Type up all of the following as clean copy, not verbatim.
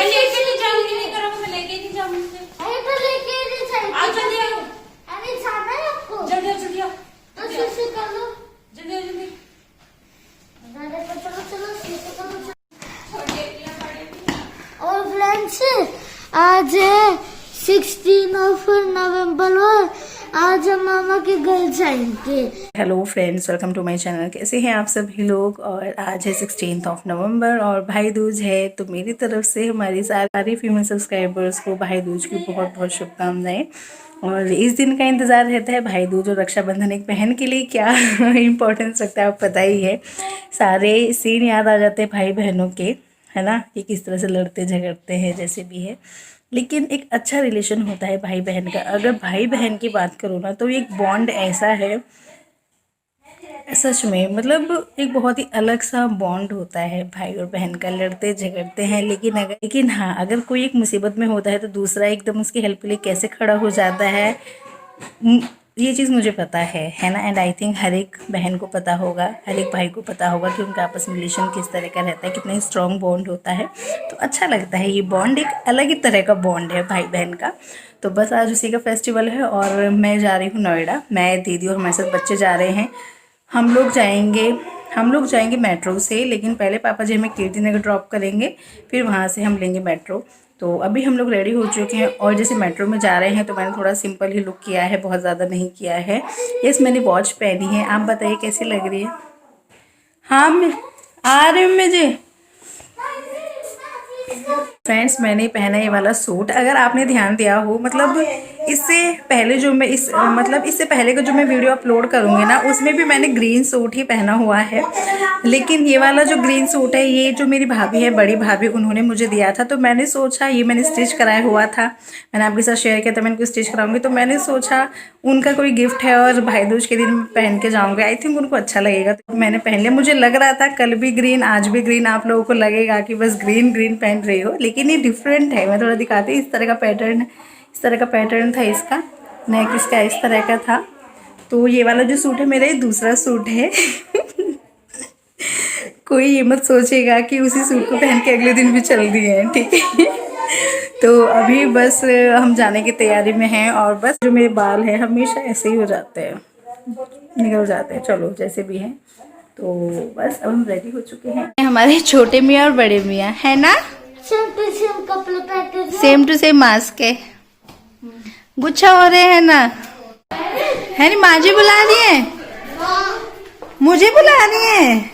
मैं लेके नहीं जाऊंगी, नहीं करो, मैं लेके नहीं जाऊंगी। अरे तो लेके नहीं जाएगी। आओ जल्दी आओ, अरे जाना है आपको। जल्दी आओ, जल्दी आओ, तो सुसु कर लो। जल्दी आओ, जल्दी। अरे तो चलो चलो सुसु करो चलो। छोटे पिया, बड़े पिया। और फ्रेंड्स आज है 16 नवंबर और आज हम मामा के घर जाएंगे। Hello friends, welcome to my channel. कैसे हैं आप सभी लोग। और आज है 16 नवंबर और भाई दूज है, तो मेरी तरफ से हमारी सारी फीमेल सब्सक्राइबर्स को भाई दूज की बहुत बहुत शुभकामनाएं। और इस दिन का इंतज़ार रहता है भाई दूज और रक्षाबंधन। एक बहन के लिए क्या इम्पोर्टेंस रखता है आप पता ही है। सारे सीन याद आ जाते हैं भाई बहनों के, है ना, कि किस तरह से लड़ते झगड़ते हैं जैसे भी है। लेकिन एक अच्छा रिलेशन होता है भाई बहन का। अगर भाई बहन की बात करो ना, तो एक बॉन्ड ऐसा है, सच में मतलब एक बहुत ही अलग सा बॉन्ड होता है भाई और बहन का। लड़ते झगड़ते हैं लेकिन हाँ, अगर कोई एक मुसीबत में होता है तो दूसरा एकदम उसकी हेल्प के लिए कैसे खड़ा हो जाता है, ये चीज़ मुझे पता है ना। एंड आई थिंक हर एक बहन को पता होगा, हर एक भाई को पता होगा कि उनका आपस में रिलेशन किस तरह का रहता है, कितना स्ट्रॉन्ग बॉन्ड होता है। तो अच्छा लगता है, ये बॉन्ड एक अलग ही तरह का बॉन्ड है भाई बहन का। तो बस आज उसी का फेस्टिवल है और मैं जा रही हूँ नोएडा। मैं, दीदी और हमारे साथ बच्चे जा रहे हैं। हम लोग जाएंगे मेट्रो से, लेकिन पहले पापा जी हमें कीर्ति नगर ड्रॉप करेंगे, फिर वहाँ से हम लेंगे मेट्रो। तो अभी हम लोग रेडी हो चुके हैं और जैसे मेट्रो में जा रहे हैं तो मैंने थोड़ा सिंपल ही लुक किया है, बहुत ज़्यादा नहीं किया है। यस, मैंने वॉच पहनी है। आप बताइए कैसी लग रही है। हाँ, मैं आ रही हूँ मुझे। फ्रेंड्स, मैंने पहना ये वाला सूट, अगर आपने ध्यान दिया हो, मतलब इससे पहले का जो मैं वीडियो अपलोड करूँगी ना, उसमें भी मैंने ग्रीन सूट ही पहना हुआ है। लेकिन ये वाला जो ग्रीन सूट है, ये जो मेरी भाभी है, बड़ी भाभी, उन्होंने मुझे दिया था। तो मैंने सोचा, ये मैंने स्टिच कराया हुआ था, मैंने आपके साथ शेयर किया था, मैंने स्टिच कराऊंगी। तो मैंने सोचा उनका कोई गिफ्ट है और भाई दूज के दिन मैं पहन के जाऊँगी, आई थिंक उनको अच्छा लगेगा। तो मैंने पहन लिया। मुझे लग रहा था कल भी ग्रीन, आज भी ग्रीन। आप लोगों को लगेगा कि बस ग्रीन ग्रीन पहन रही हो, लेकिन ये डिफरेंट है। मैं थोड़ा दिखाती हूँ। इस तरह का पैटर्न था इसका, नेक इसका इस तरह का था। तो ये वाला जो सूट है मेरा, ये दूसरा सूट है। कोई ये मत सोचेगा कि उसी सूट को पहन के अगले दिन भी चल दिए हैं, ठीक है। तो अभी बस हम जाने की तैयारी में हैं और बस जो मेरे बाल हैं हमेशा ऐसे ही हो जाते हैं, निकल जाते हैं, चलो जैसे भी हैं। तो बस अब हम रेडी हो चुके हैं। हमारे छोटे मियाँ और बड़े मियाँ, है ना, सेम टू सेम कपड़े पहनते थे। सेम टू सेम मास्क है, गुच्छा हो रहे हैं ना, है नी। माँ जी बुला रही है, मुझे बुला रही है।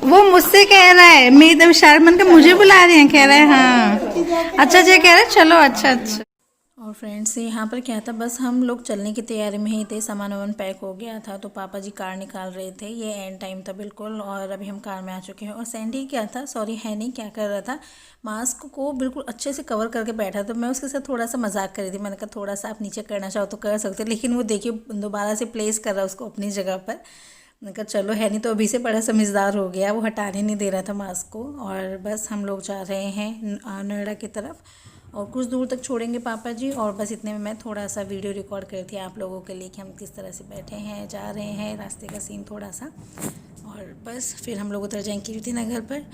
वो मुझसे कह रहा है, मैं एकदम शारमन का, मुझे बुला रही है, कह रहा है हाँ अच्छा जी, कह रहा है चलो अच्छा। और फ्रेंड्स, यहाँ पर क्या था, बस हम लोग चलने की तैयारी में ही थे। सामान वामान पैक हो गया था, तो पापा जी कार निकाल रहे थे। ये एंड टाइम था बिल्कुल, और अभी हम कार में आ चुके हैं। और सैंडी क्या था, सॉरी है नहीं, क्या कर रहा था, मास्क को बिल्कुल अच्छे से कवर करके बैठा। तो मैं उसके साथ थोड़ा सा मजाक कर रही थी। मैंने कहा थोड़ा सा आप नीचे करना चाहो तो कर सकते, लेकिन वो देखिए दोबारा से प्लेस कर रहा है उसको अपनी जगह पर। मैंने कहा चलो, है नहीं तो अभी से बड़ा समझदार हो गया, वो हटाने नहीं दे रहा था मास्क को। और बस हम लोग जा रहे हैं नोएडा की तरफ, और कुछ दूर तक छोड़ेंगे पापा जी। और बस इतने में मैं थोड़ा सा वीडियो रिकॉर्ड कर थी आप लोगों के लिए कि हम किस तरह से बैठे हैं, जा रहे हैं, रास्ते का सीन थोड़ा सा। और बस फिर हम लोग उतर जाएंगे कीर्ति नगर पर।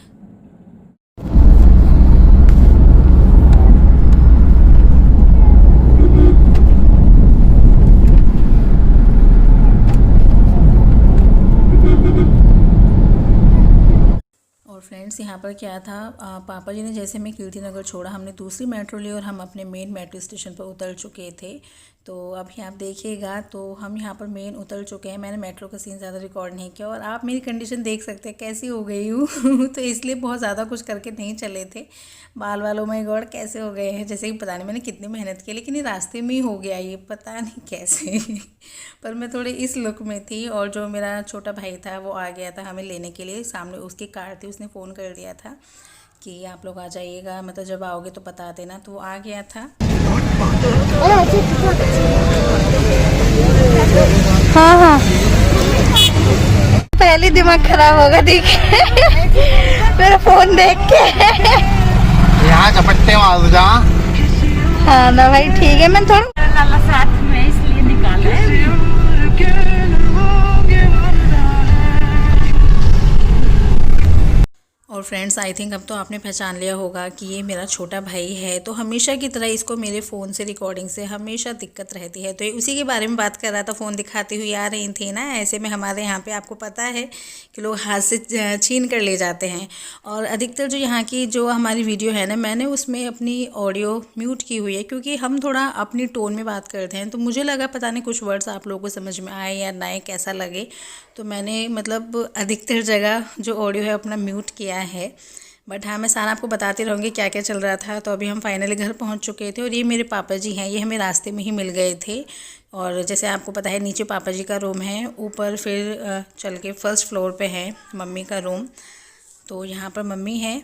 फ्रेंड्स, यहाँ पर क्या था, पापा जी ने जैसे मैं कीर्ति नगर छोड़ा, हमने दूसरी मेट्रो ली और हम अपने मेन मेट्रो स्टेशन पर उतर चुके थे। तो अभी आप देखिएगा, तो हम यहाँ पर मेन उतर चुके हैं। मैंने मेट्रो का सीन ज़्यादा रिकॉर्ड नहीं किया, और आप मेरी कंडीशन देख सकते हैं कैसी हो गई हूँ। तो इसलिए बहुत ज़्यादा कुछ करके नहीं चले थे। बाल वालों में गॉड कैसे हो गए हैं, जैसे कि पता नहीं मैंने कितनी मेहनत की, लेकिन ये रास्ते में ही हो गया, ये पता नहीं कैसे। पर मैं थोड़ी इस लुक में थी। और जो मेरा छोटा भाई था वो आ गया था हमें लेने के लिए। सामने उसकी कार थी, उसने फ़ोन कर दिया था कि आप लोग आ जाइएगा, मतलब जब आओगे तो बता देना। तो वो आ गया था। हाँ, पहले दिमाग खराब होगा, देखिए मेरा फोन देख के। यहाँ चपट्टे मार जा। हाँ ना भाई, ठीक है। मैं थोड़ा लाला साथ में इसलिए निकाला है। और फ्रेंड्स आई थिंक अब तो आपने पहचान लिया होगा कि ये मेरा छोटा भाई है। तो हमेशा की तरह इसको मेरे फ़ोन से रिकॉर्डिंग से हमेशा दिक्कत रहती है। तो ये उसी के बारे में बात कर रहा था, फ़ोन दिखाती हुई आ रही थी ना। ऐसे में हमारे यहाँ पे आपको पता है कि लोग हाथ से छीन कर ले जाते हैं। और अधिकतर जो यहाँ की जो हमारी वीडियो है ना, मैंने उसमें अपनी ऑडियो म्यूट की हुई है क्योंकि हम थोड़ा अपनी टोन में बात करते हैं। तो मुझे लगा पता नहीं कुछ वर्ड्स आप लोगों को समझ में आए या ना, कैसा लगे। तो मैंने मतलब अधिकतर जगह जो ऑडियो है अपना म्यूट किया है। बट हाँ, मैं सारा आपको बताती रहूँगी क्या क्या चल रहा था। तो अभी हम फाइनली घर पहुँच चुके थे और ये मेरे पापा जी हैं, ये हमें रास्ते में ही मिल गए थे। और जैसे आपको पता है नीचे पापा जी का रूम है, ऊपर फिर चल के फर्स्ट फ्लोर पे है मम्मी का रूम। तो यहाँ पर मम्मी है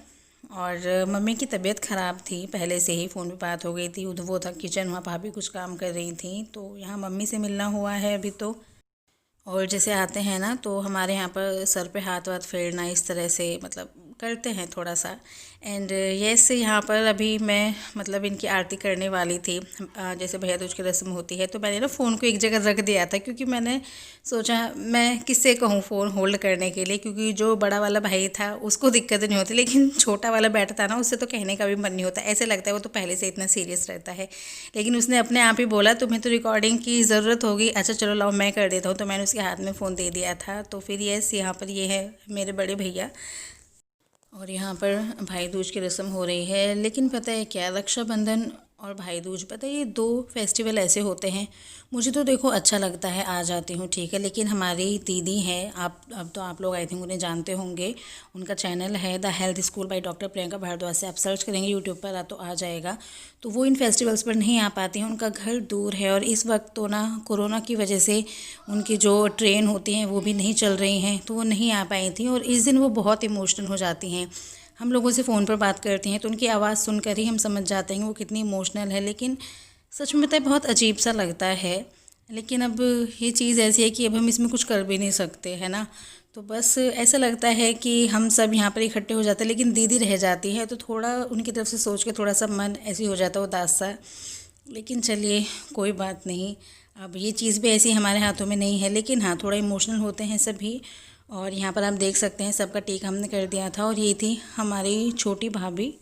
और मम्मी की तबीयत ख़राब थी पहले से ही, फ़ोन पे बात हो गई थी। उधर वो था किचन, वहाँ भाभी कुछ काम कर रही थी। तो यहाँ मम्मी से मिलना हुआ है अभी तो। और जैसे आते हैं ना तो हमारे यहाँ पर सर पे हाथ वाथ फेरना इस तरह से मतलब करते हैं थोड़ा सा। एंड यस, यहाँ पर अभी मैं मतलब इनकी आरती करने वाली थी। जैसे भैया दूज की रस्म होती है तो मैंने ना फ़ोन को एक जगह रख दिया था क्योंकि मैंने सोचा मैं किससे कहूँ फ़ोन होल्ड करने के लिए, क्योंकि जो बड़ा वाला भाई था उसको दिक्कत नहीं होती, लेकिन छोटा वाला बैठा था ना उससे तो कहने का भी मन नहीं होता। ऐसे लगता है वो तो पहले से इतना सीरियस रहता है। लेकिन उसने अपने आप ही बोला तुम्हें तो रिकॉर्डिंग की ज़रूरत होगी, अच्छा चलो लाओ मैं कर देता हूँ। तो मैंने उसके हाथ में फ़ोन दे दिया था। तो फिर यस, यहाँ पर ये है मेरे बड़े भैया और यहाँ पर भाई दूज की रस्म हो रही है। लेकिन पता है क्या, रक्षाबंधन और भाई दूज, पता है ये दो फेस्टिवल ऐसे होते हैं, मुझे तो देखो अच्छा लगता है, आ जाती हूँ ठीक है। लेकिन हमारी दीदी है, अब तो आप लोग आई थिंक उन्हें जानते होंगे, उनका चैनल है the health school by doctor Priyanka Bhardwaj से आप सर्च करेंगे यूट्यूब पर तो आ जाएगा। तो वो इन फेस्टिवल्स पर नहीं आ पाती हैं, उनका घर दूर है। और इस वक्त तो ना कोरोना की वजह से उनकी जो ट्रेन होती हैं वो भी नहीं चल रही हैं, तो वो नहीं आ पाई थी। और इस दिन वो बहुत इमोशनल हो जाती हैं। हम लोगों से फ़ोन पर बात करती हैं तो उनकी आवाज़ सुनकर ही हम समझ जाते हैं कि वो कितनी इमोशनल है। लेकिन सच में पता है बहुत अजीब सा लगता है। लेकिन अब ये चीज़ ऐसी है कि अब हम इसमें कुछ कर भी नहीं सकते, है ना। तो बस ऐसा लगता है कि हम सब यहाँ पर इकट्ठे हो जाते हैं, लेकिन दीदी रह जाती है तो थोड़ा उनकी तरफ से सोच के थोड़ा सा मन ऐसे हो जाता है उदास सा। लेकिन चलिए कोई बात नहीं, अब ये चीज़ भी ऐसी हमारे हाथों में नहीं है। लेकिन हाँ, थोड़ा इमोशनल होते हैं सभी। और यहाँ पर आप देख सकते हैं सबका टेक हमने कर दिया था। और ये थी हमारी छोटी भाभी।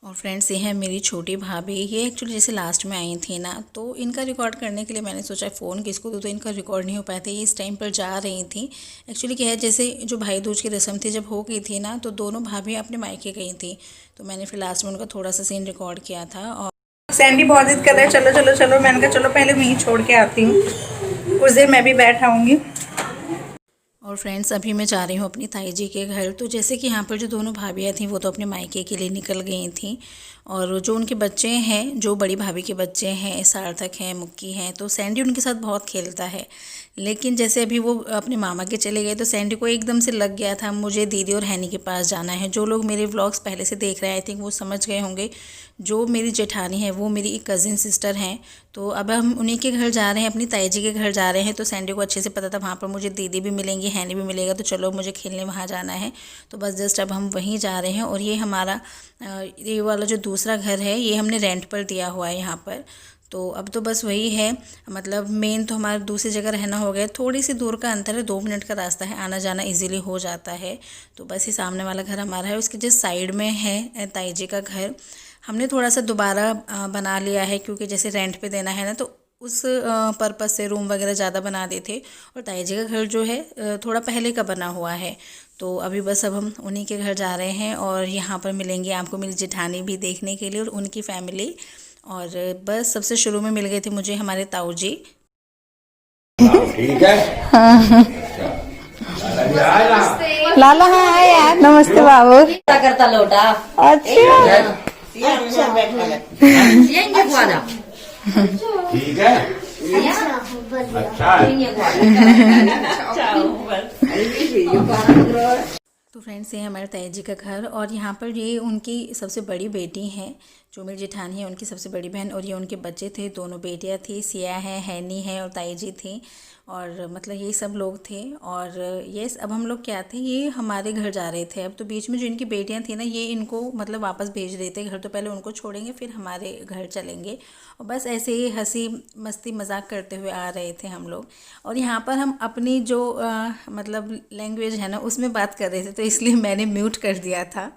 और फ्रेंड्स ये है मेरी छोटी भाभी। ये एक्चुअली जैसे लास्ट में आई थी ना, तो इनका रिकॉर्ड करने के लिए मैंने सोचा फ़ोन किसको दूँ, तो इनका रिकॉर्ड नहीं हो पाया था। ये इस टाइम पर जा रही थी। एक्चुअली क्या है, जैसे जो भाई दूज की रस्म थी जब हो गई थी ना, तो दोनों भाभी अपने मायके गई थी। तो मैंने फिर लास्ट में उनका थोड़ा सा सीन रिकॉर्ड किया था। और सैंडी बहुत जिद कर रहा है, चलो चलो चलो। मैंने कहा चलो पहले मैं ही छोड़ के आती हूँ, कुछ देर मैं भी बैठ आऊँगी। और फ्रेंड्स अभी मैं जा रही हूँ अपनी ताई जी के घर। तो जैसे कि यहाँ पर जो दोनों भाभियाँ थीं वो तो अपने मायके के लिए निकल गई थीं। और जो उनके बच्चे हैं, जो बड़ी भाभी के बच्चे हैं, सार्थक हैं, मुक्की हैं, तो सैंडी उनके साथ बहुत खेलता है। लेकिन जैसे अभी वो अपने मामा के चले गए तो सैंडी को एकदम से लग गया था मुझे दीदी और हैनी के पास जाना है। जो लोग मेरे व्लॉग्स पहले से देख रहे हैं आई थिंक वो समझ गए होंगे, जो मेरी जेठानी है वो मेरी एक कज़िन सिस्टर हैं। तो अब हम उन्हीं के घर जा रहे हैं, अपनी ताई जी के घर जा रहे हैं। तो सैंडी को अच्छे से पता था वहाँ पर मुझे दीदी भी मिलेंगी, हैनी भी मिलेगा, तो चलो मुझे खेलने वहाँ जाना है। तो बस जस्ट अब हम वहीं जा रहे हैं। और ये हमारा ये वाला जो दूसरा घर है ये हमने रेंट पर दिया हुआ है यहाँ पर। तो अब तो बस वही है, मतलब मेन तो हमारा दूसरी जगह रहना हो गया। थोड़ी सी दूर का अंतर है, 2 मिनट का रास्ता है, आना जाना इजीली हो जाता है। तो बस ये सामने वाला घर हमारा है, उसके जस्ट साइड में है ताई जी का घर। हमने थोड़ा सा दोबारा बना लिया है क्योंकि जैसे रेंट पे देना है ना, तो उस पर्पज़ से रूम वगैरह ज़्यादा बना दिए थे। और ताई जी का घर जो है थोड़ा पहले का बना हुआ है। तो अभी बस अब हम उन्हीं के घर जा रहे हैं। और यहाँ पर मिलेंगे आपको मेरी जेठानी भी देखने के लिए और उनकी फैमिली। और बस सबसे शुरू में मिल गए थे मुझे हमारे ताऊ जी। ठीक है। लाला हाँ यार, नमस्ते बाबू। क्या करता लोटा? अच्छा ठीक है। अच्छा तो फ्रेंड्स ये हमारे ताई जी का घर। और यहाँ पर ये उनकी सबसे बड़ी बेटी हैं जो मेरी जेठानी है उनकी सबसे बड़ी बहन, और ये उनके बच्चे थे, दोनों बेटियां थी, सिया है, हैनी है और ताई जी थी, और मतलब यही सब लोग थे। और यस, अब हम लोग क्या थे, ये हमारे घर जा रहे थे। अब तो बीच में जो इनकी बेटियां थी ना, ये इनको मतलब वापस भेज रहे थे घर, तो पहले उनको छोड़ेंगे फिर हमारे घर चलेंगे। और बस ऐसे ही हंसी मस्ती मजाक करते हुए आ रहे थे हम लोग। और यहाँ पर हम अपनी जो मतलब लैंग्वेज है ना उसमें बात कर रहे थे, तो इसलिए मैंने म्यूट कर दिया था।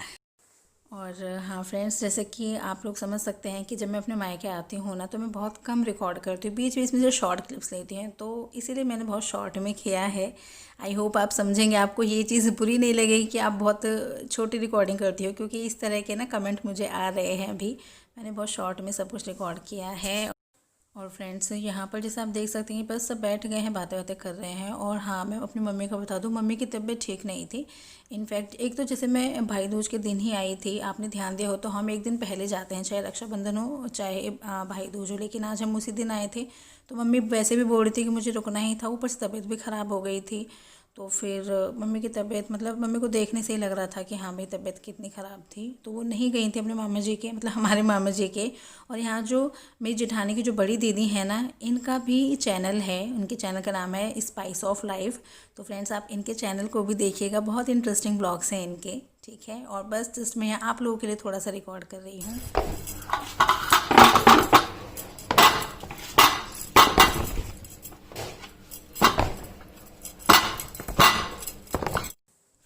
और हाँ फ्रेंड्स, जैसे कि आप लोग समझ सकते हैं कि जब मैं अपने मायके आती हूँ ना, तो मैं बहुत कम रिकॉर्ड करती हूँ, बीच बीच में जो शॉर्ट क्लिप्स लेती हैं, तो इसीलिए मैंने बहुत शॉर्ट में किया है। आई होप आप समझेंगे, आपको ये चीज़ बुरी नहीं लगेगी कि आप बहुत छोटी रिकॉर्डिंग करती हो, क्योंकि इस तरह के ना कमेंट मुझे आ रहे हैं। अभी मैंने बहुत शॉर्ट में सब कुछ रिकॉर्ड किया है। और फ्रेंड्स, यहाँ पर जैसे आप देख सकते हैं बस सब बैठ गए हैं, बातें बातें कर रहे हैं। और हाँ, मैं अपनी मम्मी को बता दूँ, मम्मी की तबीयत ठीक नहीं थी। इनफैक्ट एक तो जैसे मैं भाई दूज के दिन ही आई थी, आपने ध्यान दिया हो तो हम एक दिन पहले जाते हैं, चाहे रक्षाबंधन हो चाहे भाई दूज हो, लेकिन आज हम उसी दिन आए थे। तो मम्मी वैसे भी बोल रही थी कि मुझे रुकना ही था, ऊपर से तबीयत भी ख़राब हो गई थी। तो फिर मम्मी की तबीयत, मतलब मम्मी को देखने से ही लग रहा था कि हाँ भाई तबीयत कितनी ख़राब थी, तो वो नहीं गई थी अपने मामा जी के, मतलब हमारे मामा जी के। और यहाँ जो मेरी जेठानी की जो बड़ी दीदी है ना, इनका भी चैनल है, उनके चैनल का नाम है स्पाइस ऑफ लाइफ। तो फ्रेंड्स, आप इनके चैनल को भी देखिएगा, बहुत इंटरेस्टिंग ब्लॉग्स हैं इनके, ठीक है। और बस जस्ट मैं यहाँ आप लोगों के लिए थोड़ा सा रिकॉर्ड कर रही हूँ।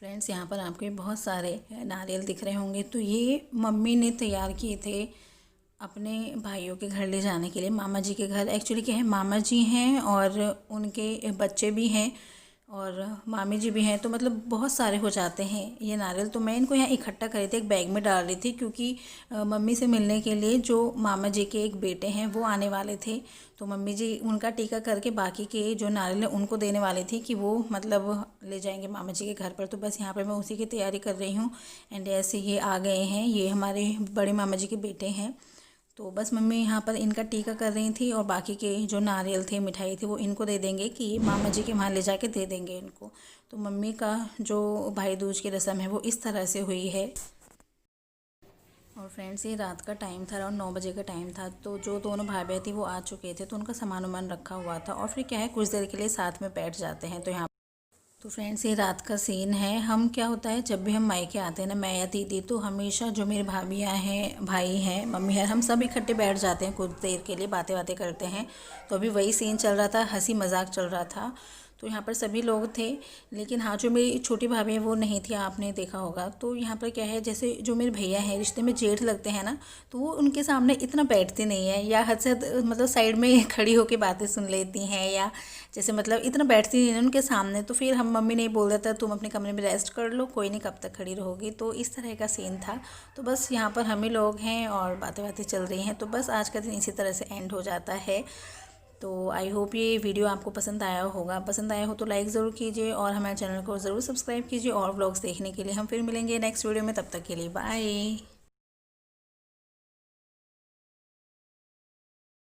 फ्रेंड्स, यहाँ पर आपको बहुत सारे नारियल दिख रहे होंगे, तो ये मम्मी ने तैयार किए थे अपने भाइयों के घर ले जाने के लिए, मामा जी के घर। एक्चुअली क्या है, मामा जी हैं और उनके बच्चे भी हैं और मामी जी भी हैं, तो मतलब बहुत सारे हो जाते हैं ये नारियल। तो मैं इनको यहाँ इकट्ठा करी थी, एक बैग में डाल रही थी, क्योंकि मम्मी से मिलने के लिए जो मामा जी के एक बेटे हैं वो आने वाले थे। तो मम्मी जी उनका टीका करके बाकी के जो नारियल है उनको देने वाली थी कि वो मतलब ले जाएंगे मामा जी के घर पर। तो बस यहाँ पर मैं उसी की तैयारी कर रही हूँ। एंड ऐसे ये आ गए हैं, ये हमारे बड़े मामा जी के बेटे हैं। तो बस मम्मी यहाँ पर इनका टीका कर रही थी, और बाकी के जो नारियल थे, मिठाई थी, वो इनको दे देंगे कि मामा जी के वहाँ ले जाके दे देंगे इनको। तो मम्मी का जो भाई दूज की रस्म है वो इस तरह से हुई है। और फ्रेंड्स, ये रात का टाइम था, अराउंड 9 बजे का टाइम था। तो जो दोनों भाई बहन थी वो आ चुके थे, तो उनका सामान वामान रखा हुआ था। और फिर क्या है, कुछ देर के लिए साथ में बैठ जाते हैं। तो यहाँ तो फ्रेंड्स, ये रात का सीन है। हम क्या होता है, जब भी हम मायके आते हैं ना, मैं या दीदी, तो हमेशा जो मेरी भाभियाँ हैं, भाई हैं, मम्मी है, हम सब इकट्ठे बैठ जाते हैं, कुछ देर के लिए बातें बातें करते हैं। तो अभी वही सीन चल रहा था, हंसी मजाक चल रहा था। तो यहाँ पर सभी लोग थे, लेकिन हाँ, जो मेरी छोटी भाभी है वो नहीं थी, आपने देखा होगा। तो यहाँ पर क्या है, जैसे जो मेरे भैया हैं, रिश्ते में जेठ लगते हैं ना, तो वो उनके सामने इतना बैठती नहीं है, या हद से मतलब साइड में खड़ी होकर बातें सुन लेती हैं, या जैसे मतलब इतना बैठती नहीं है उनके सामने। तो फिर हम मम्मी ने बोल देता तुम अपने कमरे में रेस्ट कर लो, कोई नहीं कब तक खड़ी रहोगी। तो इस तरह का सीन था। तो बस यहाँ पर हम ही लोग हैं और बातें बातें चल रही हैं। तो बस आज का दिन इसी तरह से एंड हो जाता है। तो आई होप ये वीडियो आपको पसंद आया होगा। पसंद आया हो तो लाइक ज़रूर कीजिए और हमारे चैनल को ज़रूर सब्सक्राइब कीजिए और व्लॉग्स देखने के लिए। हम फिर मिलेंगे नेक्स्ट वीडियो में, तब तक के लिए बाय।